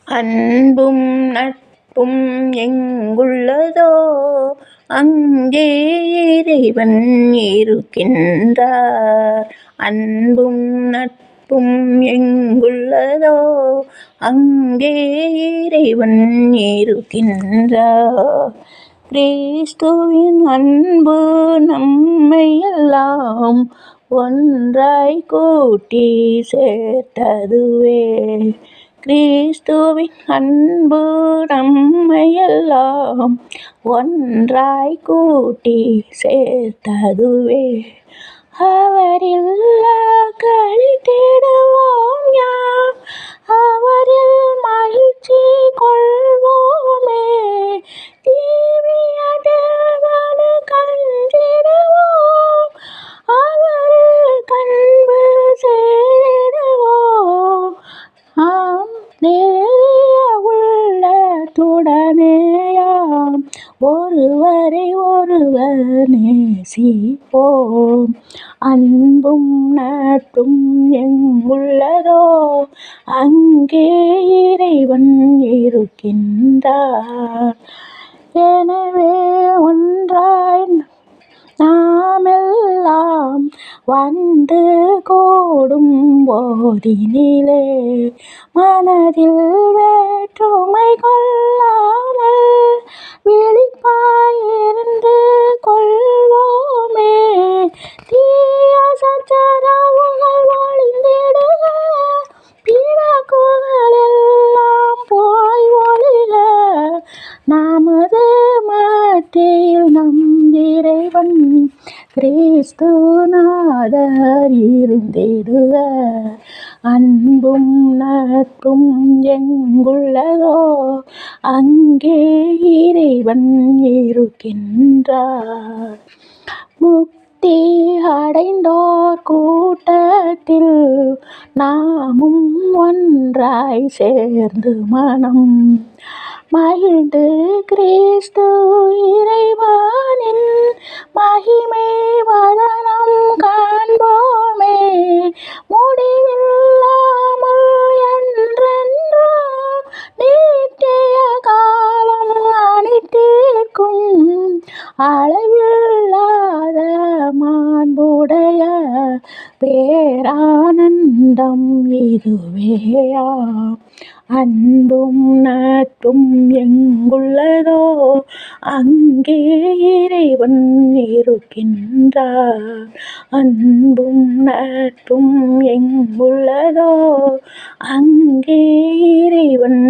அன்பும் நட்பும் எங்குள்ளதோ அங்கே இறைவன் இருக்கின்றார். அன்பும் நட்பும் எங்குள்ளதோ அங்கே இறைவன் இருக்கின்றார். கிறிஸ்துவின் அன்பு நம்மை எல்லாம் ஒன்றாய் கூட்டி சேர்த்ததுவே. கிறிஸ்துவின் அன்பு நம்மை எல்லாம் ஒன்றாய் கூட்டி சேர்த்ததுவே. அவரில் களித்திடுவோம் யாம், அவரில் மகிழ்ச்சி கொள்வோமே. தீவிய தேவனு கண்டிடுவோம், அவரில் கண்பு சேருவோம். நேரிய உள்ளத்துடனேயாம் ஒருவரை ஒருவர் நேசிப்போம். அன்பும் நட்பும் எங்குள்ளதோ அங்கே இறைவன் இருக்கின்றார். எனவே ஒன்றாய் நாமெல்லாம் வந்து கூடும் போதினிலே மனதில் வேற்றுமை கொள்ளாமல் விழிப்பாயிருந்து கொள்வோமே. தீய சச்சரவுகள் ஒழிந்திடுக, பிணக்குகள் எல்லாம் போய் ஒழிக. நமது மத்தியில் நம் இறைவன் கிறிஸ்து நாதர் இருந்திடுக. அன்பும் நட்பும் எங்குள்ளதோ அங்கே இறைவன் இருக்கின்றார். முக்தி அடைந்தோர் கூட்டத்தில் நாமும் ஒன்றாய் சேர்ந்து மனம் மகிழ்ந்து கிறிஸ்து இறைவனின் மகிமை வதனம் காண்போமே. முடிவில்லாமல் என்றென்றோ நீட்டிய காலம் அனைத்திற்கும் அளவில்லாத மாண்புடைய பேரானந்தம் இதுவேயாம். அன்பும் நட்பும் எங்குள்ளதோ அங்கே இறைவன் இருக்கின்றார். அன்பும் நட்பும் எங்குள்ளதோ அங்கே இறைவன்